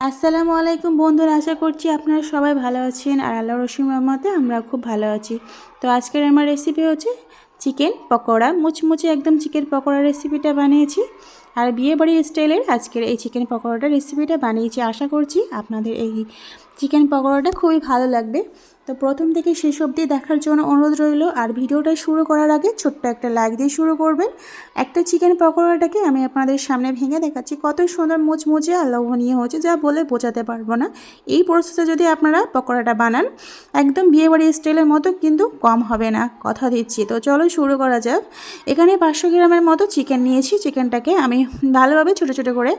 আসসালামু আলাইকুম বন্ধুরা, আশা করছি আপনারা সবাই ভালো আছেন আর আল্লাহর রসিম রহমতে আমরা খুব ভালো আছি। তো আজকের আমার রেসিপি হচ্ছে চিকেন পকোড়া, মুচমুচে একদম চিকেন পকোড়া রেসিপিটা বানিয়েছি। আর বিয়েবাড়ি স্টাইলের আজকের এই চিকেন পকোড়াটা রেসিপিটা বানিয়েছি। আশা করছি আপনাদের এই চিকেন পকোড়াটা খুবই ভালো লাগবে। তো প্রথম থেকে শেষ অবধি দেখার জন্য অনুরোধ রইল। আর ভিডিওটা শুরু করার আগে ছোট্ট একটা লাইক দিয়ে শুরু করবেন। একটা চিকেন পকোড়াটাকে আমি আপনাদের সামনে ভেঙে দেখাচ্ছি কত সুন্দর মুচমুচে আর লোভনীয় হয়েছে, যা বলে বোঝাতে পারবো না। এই প্রসেসে যদি আপনারা পকোড়াটা বানান একদম বিয়েবাড়ি স্টাইলের মতো কিন্তু কম হবে না, কথা দিচ্ছি। তো চলো শুরু করা যাক। এখানে 500 গ্রামের মতো চিকেন নিয়েছি। চিকেনটাকে আমি ভালোভাবে ছোটো ছোটো করে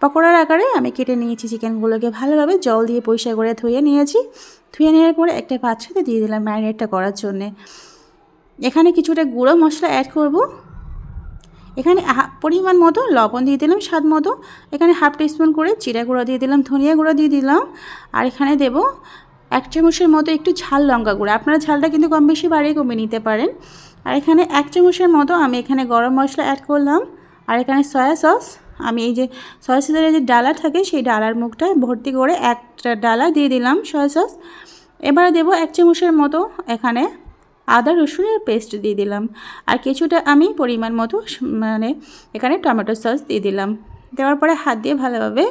পকোড়ার আকারে আমি কেটে নিয়েছি। চিকেনগুলোকে ভালোভাবে জল দিয়ে পরিষ্কার করে ধুয়ে নিয়েছি। ধুয়ে নেওয়ার পরে একটা পাত্রে দিয়ে দিলাম ম্যারিনেটটা করার জন্যে। এখানে কিছুটা গুঁড়ো মশলা অ্যাড করব। এখানে পরিমাণ মতো লবণ দিয়ে দিলাম, স্বাদ মতো। এখানে হাফ টিস্পুন করে জিরা গুঁড়ো দিয়ে দিলাম, ধনিয়া গুঁড়ো দিয়ে দিলাম। আর এখানে দেব 1 চামচের মতো একটু ঝাল লঙ্কা গুঁড়ো। আপনারা ঝালটা কিন্তু কম বেশি বাড়িয়ে কমিয়ে নিতে পারেন। আর এখানে 1 চামচের মতো আমি এখানে গরম মশলা অ্যাড করলাম। আর এখানে সয়া সস, আমি এই যে সয়া সসের যে ডালা থাকে সেই ডালার মুখটা ভর্তি করে একটা ডালা দিয়ে দিলাম সয়া সস। এবারে দেব 1 চামচের মতো এখানে আদা রসুনের পেস্ট দিয়ে দিলাম। আর কিছুটা আমি পরিমাণ মতো এখানে টমেটো সস দিয়ে দিলাম। দেওয়ার পরে হাত দিয়ে ভালোভাবে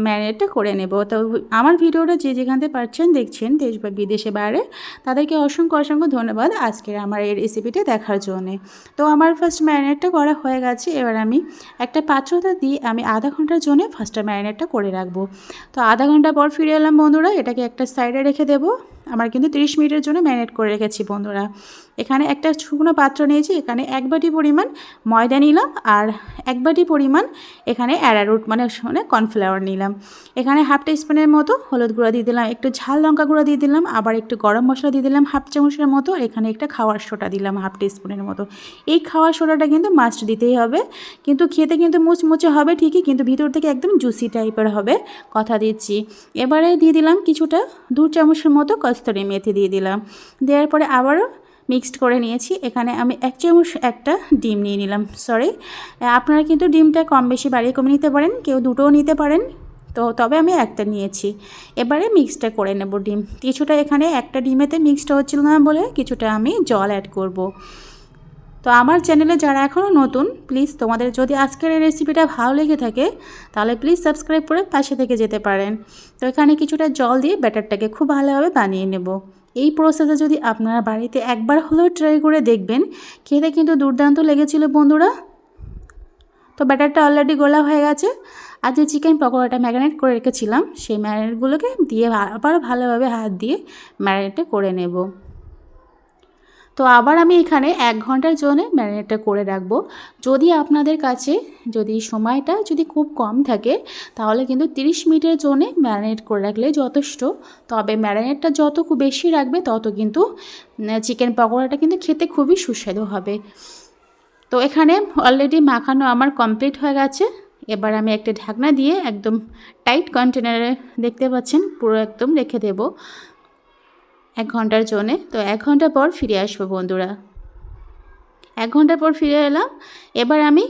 ম্যারিনেটটা করে নেব। তো আমার ভিডিওটা যে যেখান থেকে পারছেন দেখছেন, দেশ বা বিদেশে বাইরে, তাদেরকে অসংখ্য অসংখ্য ধন্যবাদ আজকের আমার এই রেসিপিটা দেখার জন্যে। তো আমার ফার্স্ট ম্যারিনেটটা করা হয়ে গেছে। এবার আমি একটা পাত্রটা দিয়ে আমি আধা ঘন্টার জন্য ফার্স্টে ম্যারিনেটটা করে রাখবো। তো আধা ঘন্টা পর ফিরে এলাম বন্ধুরা। এটাকে একটা সাইডে রেখে দেবো। আমার কিন্তু 30 মিনিটের জন্য ম্যারিনেট করে রেখেছি বন্ধুরা। এখানে একটা শুকনো পাত্র নিয়েছি। এখানে 1 বাটি পরিমাণ ময়দা নিলাম আর 1 বাটি পরিমাণ এখানে অ্যারারুট মানে কর্নফ্লাওয়ার নিলাম। এখানে হাফ টিস্পুনের মতো হলুদ গুঁড়া দিয়ে দিলাম, একটু ঝাল লঙ্কা গুঁড়া দিয়ে দিলাম, আবার একটু গরম মশলা দিয়ে দিলাম হাফ চামচের মতো। এখানে একটা খাওয়ার সোডা দিলাম হাফ টিস্পুনের মতো। এই খাওয়ার সোডাটা কিন্তু মাস্ট দিতেই হবে। কিন্তু খেতে কিন্তু মুচমুচে হবে ঠিকই, কিন্তু ভিতর থেকে একদম জুসি টাইপের হবে, কথা দিচ্ছি। এবারে দিয়ে দিলাম কিছুটা 2 চামচের মতো কস্তুরি মেথি দিয়ে দিলাম। দেওয়ার পরে আবারও মিক্সড করে নিয়েছি। এখানে আমি 1 চামচ একটা ডিম নিয়ে নিলাম। আপনারা কিন্তু ডিমটা কম বেশি বাড়িয়ে কমিয়ে নিতে পারেন, কেউ দুটোও নিতে পারেন। তো তবে আমি একটা নিয়েছি। এবারে মিক্সটা করে নেব ডিম। কিছুটা এখানে একটা ডিমেতে মিক্সড হচ্ছিল না বলে কিছুটা আমি জল অ্যাড করব। তো আমার চ্যানেলে যারা এখনও নতুন, প্লিজ তোমাদের যদি আজকের এই রেসিপিটা ভালো লেগে থাকে তাহলে প্লিজ সাবস্ক্রাইব করে পাশে থেকে যেতে পারেন। তো এখানে কিছুটা জল দিয়ে ব্যাটারটাকে খুব ভালোভাবে বানিয়ে নেব। এই প্রসেসে যদি আপনারা বাড়িতে একবার হলেও ট্রাই করে দেখবেন, খেতে কিন্তু দুর্দান্ত লেগেছিল বন্ধুরা। তো ব্যাটারটা অলরেডি গোলা হয়ে গেছে। আর যে চিকেন পকোড়াটা ম্যারিনেট করে রেখেছিলাম সেই ম্যারিনেটগুলোকে দিয়ে আবার ভালোভাবে হাত দিয়ে ম্যারিনেটটা করে নেব। তো আবার আমি এখানে 1 ঘন্টার জন্য ম্যারিনেটটা করে রাখবো। যদি আপনাদের কাছে সময়টা খুব কম থাকে তাহলে কিন্তু 30 মিনিটের জন্য ম্যারিনেট করে রাখলে যথেষ্ট। তবে ম্যারিনেটটা যত খুব বেশি রাখবে তত কিন্তু চিকেন পকোড়াটা কিন্তু খেতে খুবই সুস্বাদু হবে। তো এখানে অলরেডি মাখানো আমার কমপ্লিট হয়ে গেছে। এবার আমি একটা ঢাকনা দিয়ে একদম টাইট কন্টেনারে, দেখতে পাচ্ছেন, পুরো একদম রেখে দেব 1 ঘন্টার জন্যে। তো 1 ঘন্টা পর ফিরে আসবো বন্ধুরা। 1 ঘন্টা পর ফিরে এলাম। এবার আমি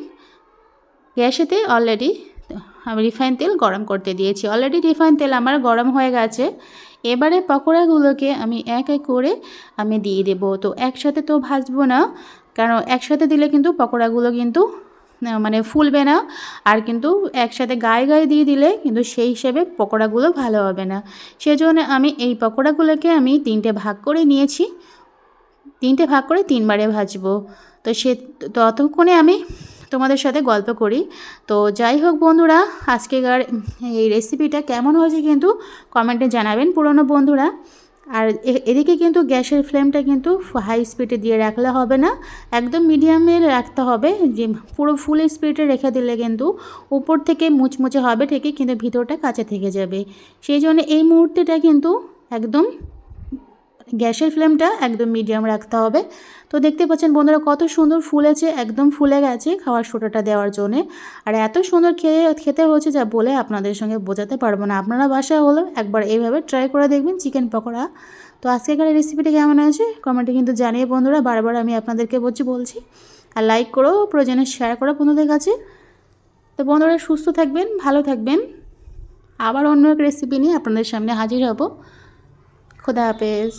গ্যাসেতে অলরেডি রিফাইন তেল গরম করতে দিয়েছি। অলরেডি রিফাইন তেল আমার গরম হয়ে গেছে। এবারে পকোড়াগুলোকে আমি এক এক করে আমি দিয়ে দেব। তো একসাথে তো ভাজবো না, কারণ একসাথে দিলে কিন্তু পকোড়াগুলো কিন্তু ফুলবে না। আর কিন্তু একসাথে গায়ে গায়ে দিয়ে দিলে কিন্তু সেই হিসেবে পকোড়াগুলো ভালো হবে না। সেজন্য আমি এই পকোড়াগুলোকে আমি 3টে ভাগ করে নিয়েছি। 3টে ভাগ করে 3 বারে ভাজবো। তো ততক্ষণে আমি তোমাদের সাথে গল্প করি। তো যাই হোক বন্ধুরা, আজকের এই রেসিপিটা কেমন হয়েছে কিন্তু কমেন্টে জানাবেন পুরনো বন্ধুরা। আর এদিকে কিন্তু গ্যাসের ফ্লেমটা কিন্তু হাই স্পিডে দিয়ে রাখলে হবে না, একদম মিডিয়ামে রাখতে হবে। যে পুরো ফুল স্পিডে রেখে দিলে কিন্তু উপর থেকে মুচমুচে হবে ঠিকই, কিন্তু ভিতরটা কাঁচা থেকে যাবে। সেই জন্য এই মুহূর্তেটা কিন্তু একদম গ্যাসের ফ্লেমটা একদম মিডিয়াম রাখতে হবে। তো দেখতে পাচ্ছেন বন্ধুরা কত সুন্দর ফুলেছে, একদম ফুলে গেছে খাওয়ার সোডাটা দেওয়ার জন্যে। আর এত সুন্দর খেতে হচ্ছে যা বলে আপনাদের সঙ্গে বোঝাতে পারবো না। আপনারা বাসায় হলো একবার এইভাবে ট্রাই করে দেখবেন চিকেন পকোড়া। তো আজকের রেসিপিটা কেমন আছে কমেন্টে কিন্তু জানিয়ে বন্ধুরা। বারবার আমি আপনাদেরকে বলছি। আর লাইক করো, প্রয়োজনে শেয়ার করো বন্ধুদের কাছে। তো বন্ধুরা সুস্থ থাকবেন, ভালো থাকবেন। আবার অন্য এক রেসিপি নিয়ে আপনাদের সামনে হাজির হব। খোদা হাফেজ।